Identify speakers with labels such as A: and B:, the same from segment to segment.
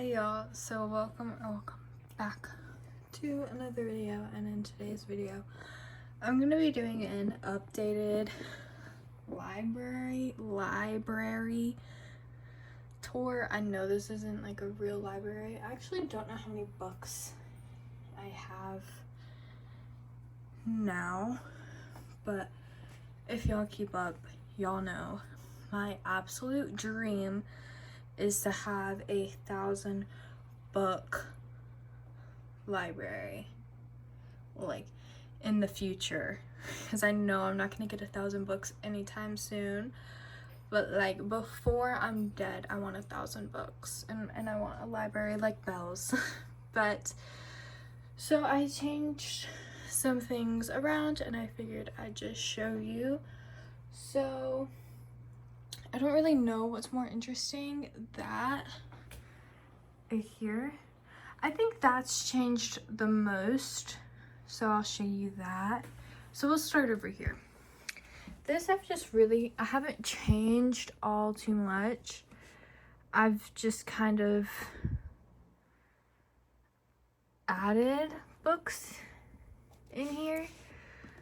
A: Hey y'all, so welcome back to another video, and in today's video I'm gonna be doing an updated library tour. I know this isn't like a real library. I actually don't know how many books I have now, but if y'all keep up, y'all know my absolute dream is to have 1,000 book library, like in the future, because I know I'm not gonna get 1,000 books anytime soon, but like before I'm dead I want 1,000 books, and I want a library like Belle's. But so I changed some things around and I figured I'd just show you. So I don't really know what's more interesting, that here. I think that's changed the most, so I'll show you that. So we'll start over here. This I haven't changed all too much. I've just kind of added books in here.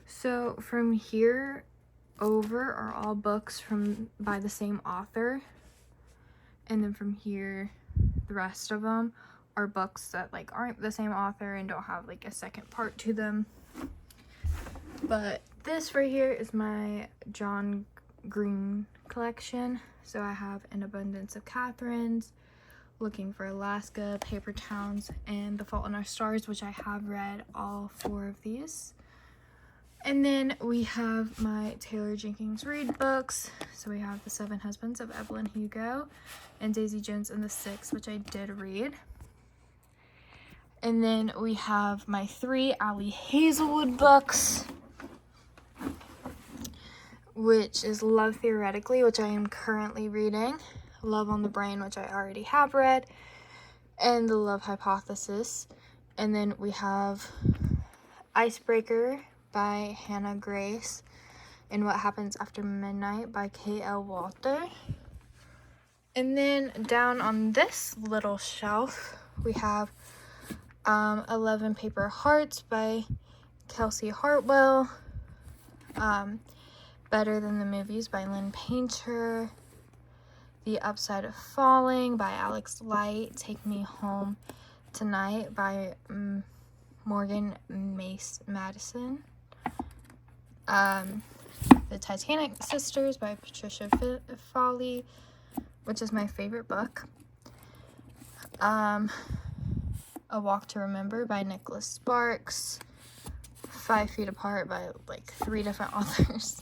A: So from here over are all books by the same author, and then from here the rest of them are books that like aren't the same author and don't have like a second part to them. But this right here is my John Green collection. So I have An Abundance of Catherines, Looking for Alaska, Paper Towns, and The Fault in Our Stars, which I have read all 4 of these. And then we have my Taylor Jenkins Reid books. So we have The 7 Husbands of Evelyn Hugo and Daisy Jones and the Six, which I did read. And then we have my 3 Ali Hazelwood books, which is Love Theoretically, which I am currently reading, Love on the Brain, which I already have read, and The Love Hypothesis. And then we have Icebreaker by Hannah Grace and What Happens After Midnight by K.L. Walter. And then down on this little shelf we have 11 Paper Hearts by Kelsey Hartwell, Better Than the Movies by Lynn Painter, The Upside of Falling by Alex Light, Take Me Home Tonight by Morgan Madison, The Titanic Sisters by Patricia Foley, which is my favorite book, A Walk to Remember by Nicholas Sparks, 5 Feet Apart by like 3 different authors,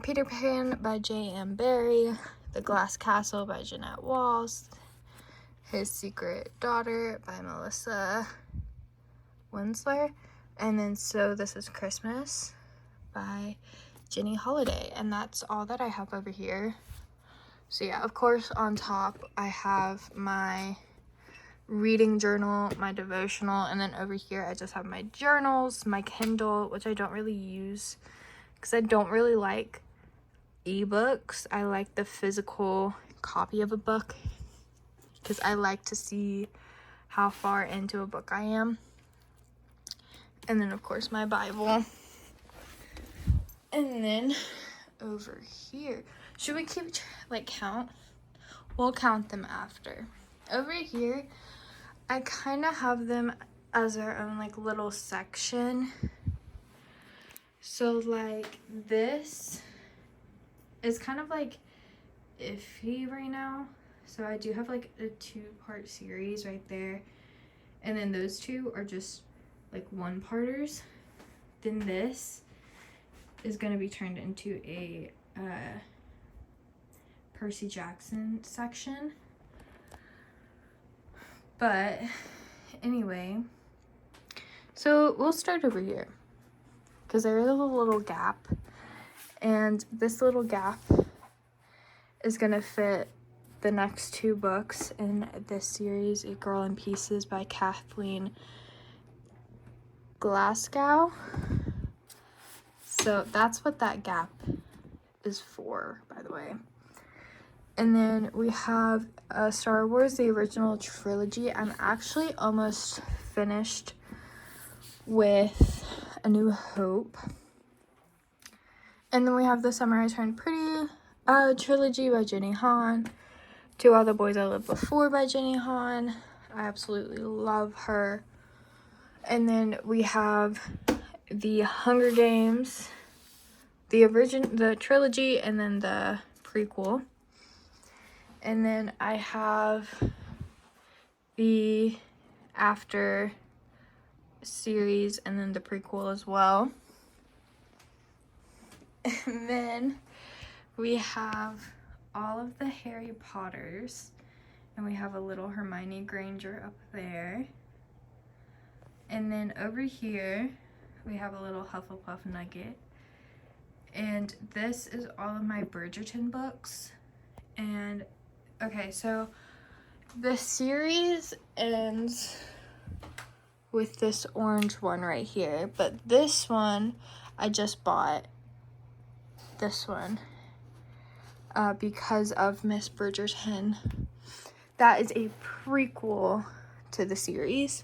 A: Peter Pan by J.M. Barrie, The Glass Castle by Jeanette Walls, His Secret Daughter by Melissa Winsler, and then So This Is Christmas by Jenny Holiday. And that's all that I have over here. So yeah, of course on top I have my reading journal, my devotional, and then over here I just have my journals, my Kindle, which I don't really use because I don't really like ebooks. I like the physical copy of a book because I like to see how far into a book I am. And then of course my Bible. And then over here, should we keep count? We'll count them after. Over here I kind of have them as their own like little section. So like this is kind of like iffy right now. So I do have like a 2-part series right there. And then those 2 are just like 1-parters. Then this is going to be turned into a Percy Jackson section. But anyway, so we'll start over here because there is a little gap, and this little gap is gonna fit the next 2 books in this series, A Girl in Pieces by Kathleen Glasgow. So that's what that gap is for, by the way. And then we have Star Wars, the original trilogy. I'm actually almost finished with A New Hope. And then we have the Summer I Turned Pretty trilogy by Jenny Han. To All the Boys I Loved Before by Jenny Han. I absolutely love her. And then we have the Hunger Games, the trilogy, and then the prequel. And then I have the After series and then the prequel as well. And then we have all of the Harry Potters, and we have a little Hermione Granger up there. And then over here we have a little Hufflepuff Nugget. And this is all of my Bridgerton books. And okay, so the series ends with this orange one right here, but this one I just bought this one because of Miss Bridgerton. That is a prequel to the series.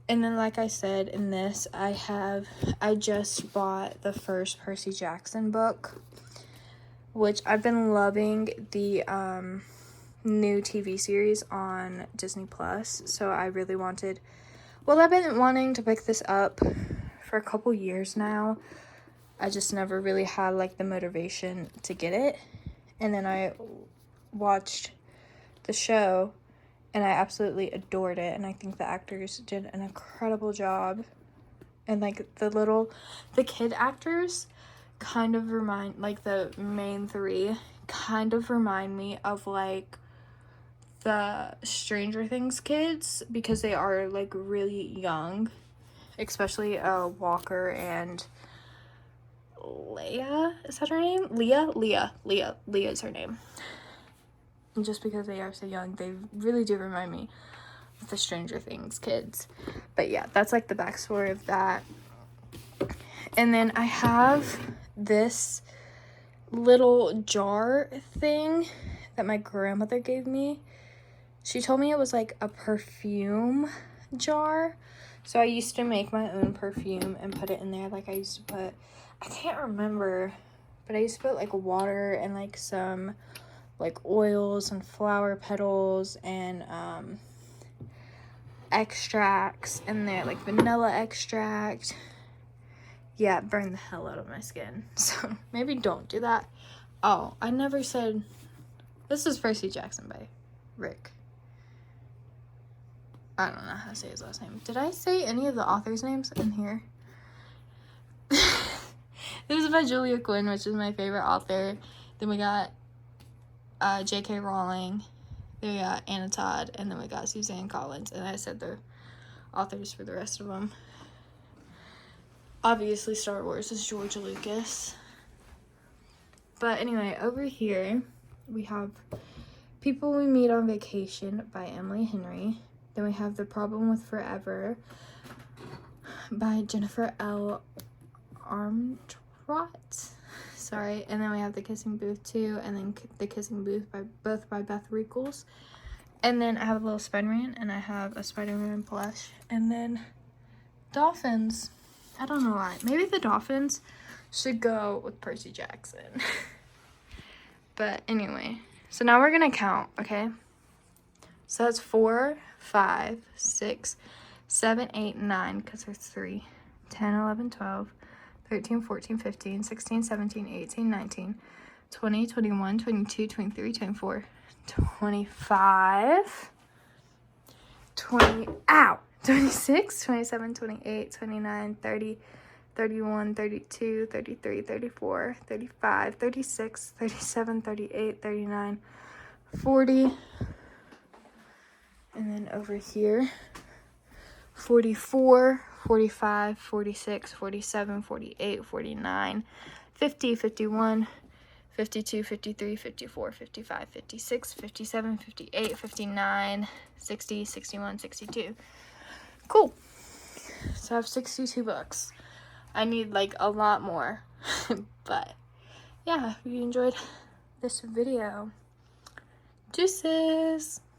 A: And then, like I said, in this I just bought the first Percy Jackson book, which I've been loving the new TV series on Disney Plus. So I really wanted, well, I've been wanting to pick this up for a couple years now. I just never really had like the motivation to get it. And then I watched the show and I absolutely adored it, and I think the actors did an incredible job. And like the kid actors kind of remind, like the main three kind of remind me of like the Stranger Things kids, because they are like really young, especially Walker and Leia. Is that her name? Leia is her name. And just because they are so young, they really do remind me of the Stranger Things kids. But yeah, that's like the backstory of that. And then I have this little jar thing that my grandmother gave me. She told me it was like a perfume jar. So I used to make my own perfume and put it in there. Like I used to put, I can't remember, but I used to put like water and like some like oils and flower petals and extracts in there, like vanilla extract. Yeah, it burned the hell out of my skin. So maybe don't do that. Oh, I never said, this is Percy Jackson by Rick. I don't know how to say his last name. Did I say any of the authors' names in here? This is by Julia Quinn, which is my favorite author. Then we got J.K. Rowling. Then we got Anna Todd. And then we got Suzanne Collins. And I said the authors for the rest of them. Obviously, Star Wars is George Lucas. But anyway, over here, we have People We Meet on Vacation by Emily Henry. Then we have The Problem with Forever by Jennifer L. Armentrout. Sorry. And then we have The Kissing Booth 2, and then The Kissing Booth by Beth Reekles. And then I have a little Spider-Man, and I have a Spider-Man plush. And then dolphins. I don't know why. Maybe the dolphins should go with Percy Jackson. But anyway, so now we're gonna count, okay? So that's 4, 5, 6, 7, 8, 9, because there's 3, 10, 11, 12, 13, 14, 15, 16, 17, 18, 19, 20, 21, 22, 23, 24, 25, 26, 27, 28, 29, 30, 31, 32, 33, 34, 35, 36, 37, 38, 39, 40. And then over here, 44, 45, 46, 47, 48, 49, 50, 51, 52, 53, 54, 55, 56, 57, 58, 59, 60, 61, 62. Cool. So I have 62 books. I need like a lot more. But yeah, if you enjoyed this video. Deuces!